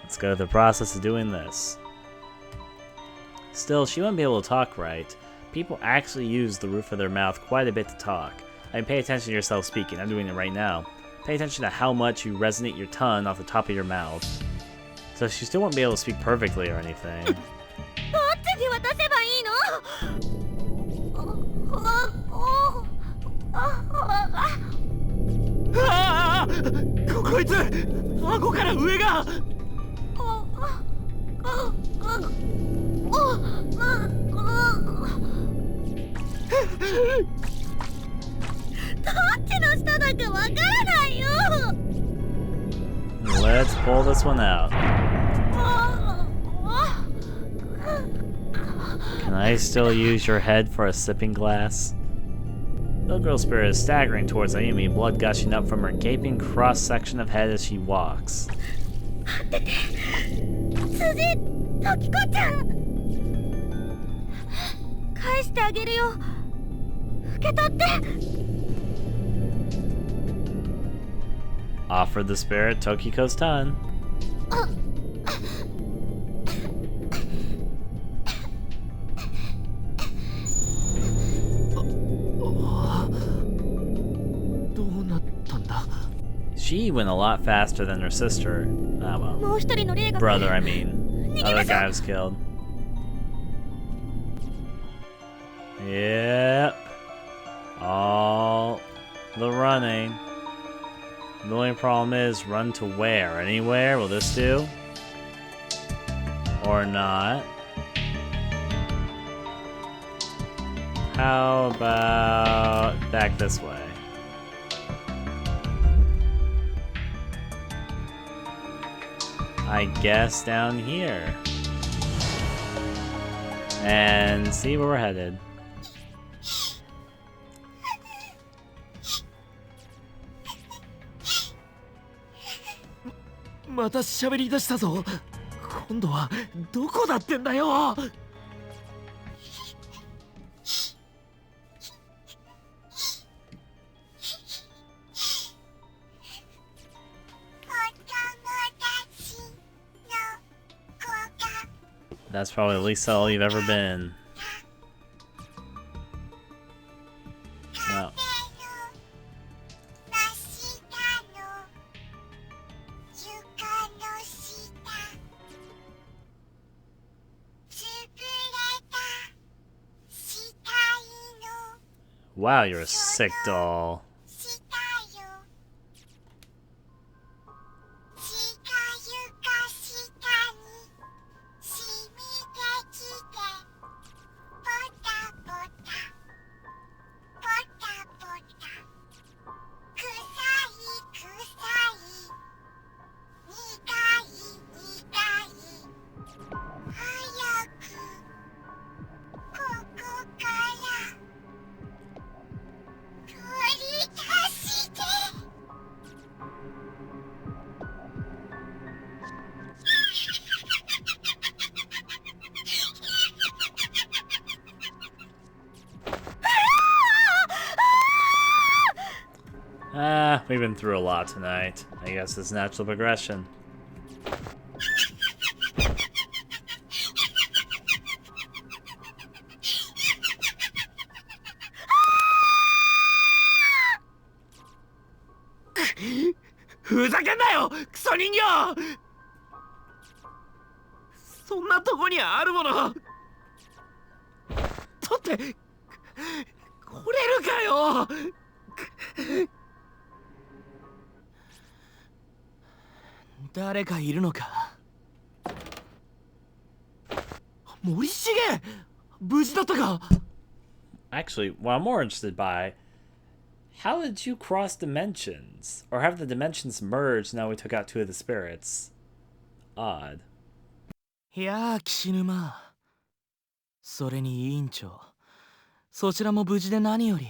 Let's go through the process of doing this. Still, she wouldn't be able to talk right. People actually use the roof of their mouth quite a bit to talk. I mean, pay attention to yourself speaking. I'm doing it right now. Pay attention to how much you resonate your tongue off the top of your mouth. So she still won't be able to speak perfectly or anything. Let's pull this one out. Can I still use your head for a sipping glass? The girl spirit is staggering towards Ayumi, blood gushing up from her gaping cross-section of head as she walks. Offered the spirit Tokiko's ton. She went a lot faster than her sister. Ah, well. Brother, I mean. Other guy was killed. Yep. All the running. The only problem is, run to where? Anywhere? Will this do? Or not? How about back this way? I guess down here. And see where we're headed. また喋り出したぞ。今度はどこだってんだよ。That's probably at least all you've ever been. No. Wow, you're a sick doll. We've been through a lot tonight. I guess it's natural progression. Fuzaken なよ、クソ人形。そんなとこにあるもの。取って、来れるかよ。誰かいるのか。森重、無事だったか。Actually, what I'm more interested by, how did you cross dimensions? Or have the dimensions merged now we took out two of the spirits? Odd. いやー、岸沼。それに委員長。そちらも無事で何より。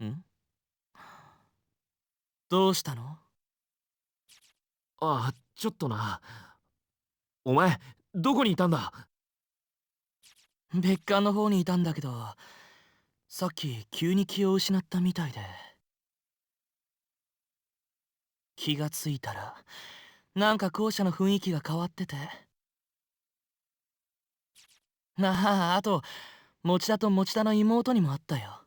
ん？どうしたの？あ、ちょっとな。お前、どこにいたんだ？別館の方にいたんだけど、さっき急に気を失ったみたいで。気がついたら、なんか校舎の雰囲気が変わってて。あと、持田と持田の妹にもあったよ。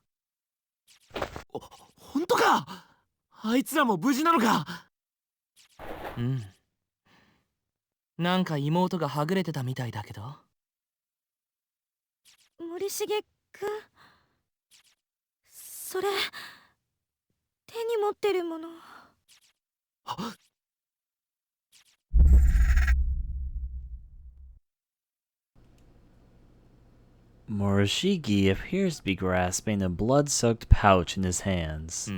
本当か？あいつらも無事なのか？うん。なんか妹がはぐれてたみたいだけど。森重くん、それ手に持ってるもの。Morishige appears to be grasping a blood-soaked pouch in his hands.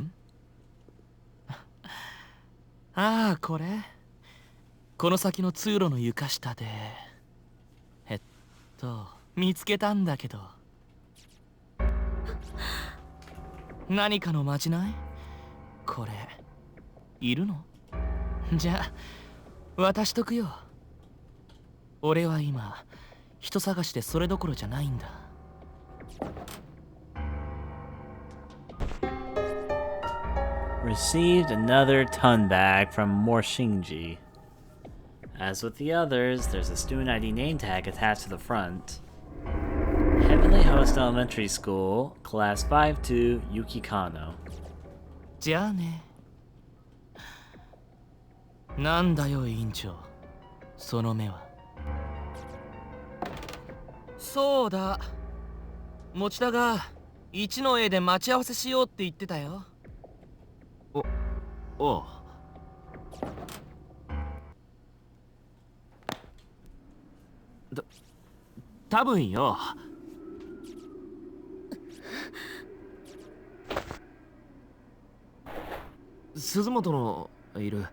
ああ、これ。この先の通路の床下で。見つけたんだけど。何かのまじない？これ、いるの？じゃあ、渡しとくよ。俺は今、人探しでそれどころじゃないんだ。Received another ton bag from Morishige. As with the others, there's a student ID name tag attached to the front. Heavenly Host Elementary School, Class 5-2, Yuki Kano. じゃあね。なんだよ、委員長。その目は。そうだ。持田が一の絵で待ち合わせしようって言ってたよ。おう。多分よ。鈴本のいる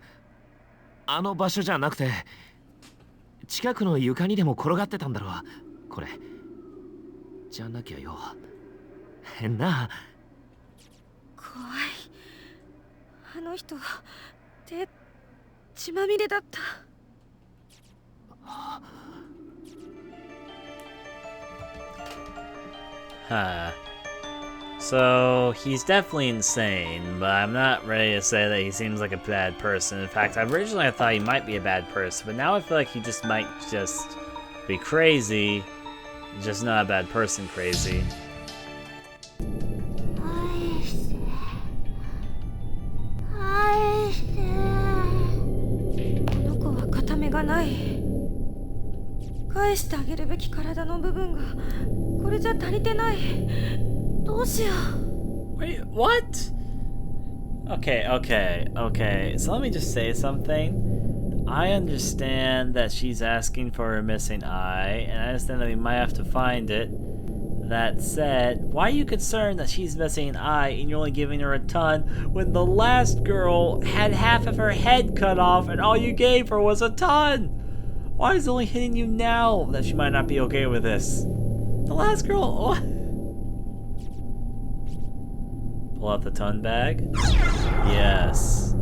あの場所じゃなくて、近くの床にでも転がってたんだろう、これ。じゃなきゃよ、変な。怖い。あの人手血まみれだった。Huh. So, he's definitely insane, but I'm not ready to say that he seems like a bad person. In fact, originally I thought he might be a bad person, but now I feel like he just might just be crazy, just not a bad person crazy. この子は片目がない。返してあげるべき体の部分がこれじゃ足りてない。どうしよう。 Wait, what? Okay. So let me just say something. I understand that she's asking for her missing eye, and I understand that we might have to find it. That said, why are you concerned that she's missing an eye and you're only giving her a ton when the last girl had half of her head cut off and all you gave her was a ton? Why is it only hitting you now that she might not be okay with this? The last girl... Pull out the ton bag? Yes.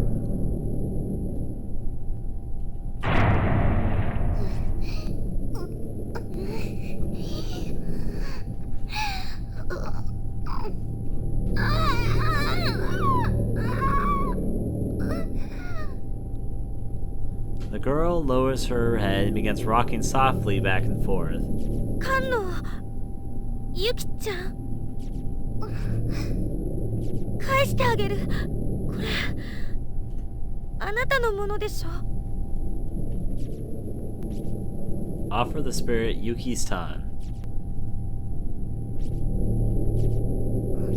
The girl lowers her head and begins rocking softly back and forth. カンノ、ユキちゃん。返してあげる。これあなたのものでしょ。 Offer the spirit Yuki's ton. お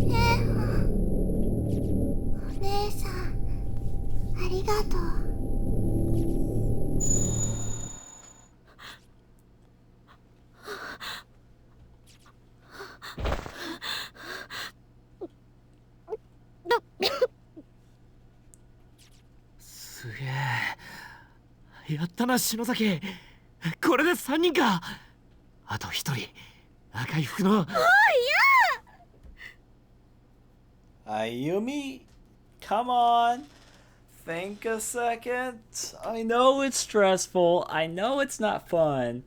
姉さん、ありがとう。すげえ。やったな、篠崎。これで3人か。あと1人、赤い服の。Ayumi, come on. Think a second. I know it's stressful. I know it's not fun.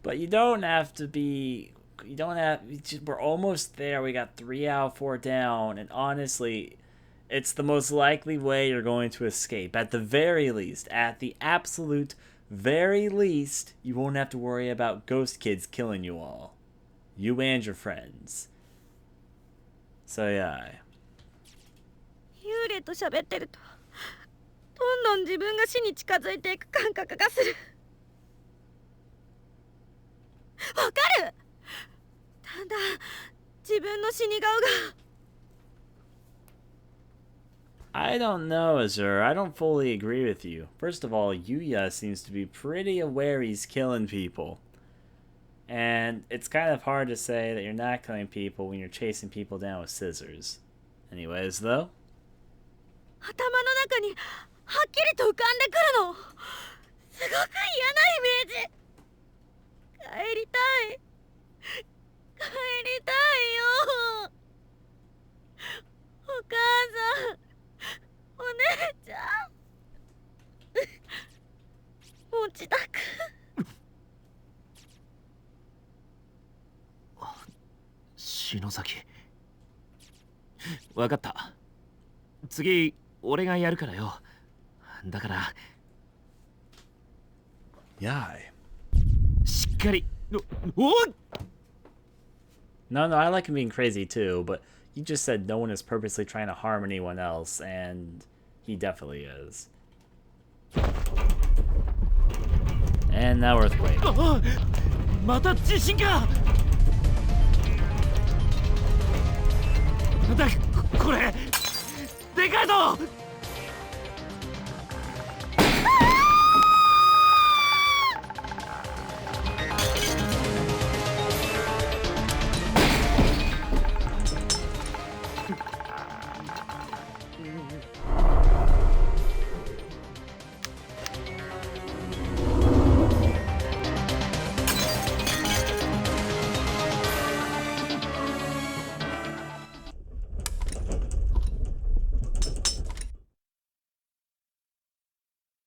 But you don't have to be... You don't have... We're almost there. We got 3 out of 4 down. And honestly, it's the most likely way you're going to escape. At the very least, at the absolute very least, you won't have to worry about ghost kids killing you all. You and your friends. So yeah. 幽霊と喋ってるとどんどん自分が死に近づいていく感覚がする。わかる。ただ自分の死に顔が。 I don't know, Azure. I don't fully agree with you. First of all, Yuya seems to be pretty aware he's killing people. And it's kind of hard to say that you're not killing people when you're chasing people down with scissors. Anyways, though. 頭の中にはっきりと浮かんでくるの。すごく嫌なイメージ。帰りたい。帰りたいよ。お母さん、お姉ちゃん。持ちたく。篠崎。わかった。次俺がやるからよ。だから。Yai. しっかり。おっ No, I like him being crazy too, but you just said no one is purposely trying to harm anyone else, and he definitely is. And now earthquake. また地震か。なんだこれ。でかいぞ。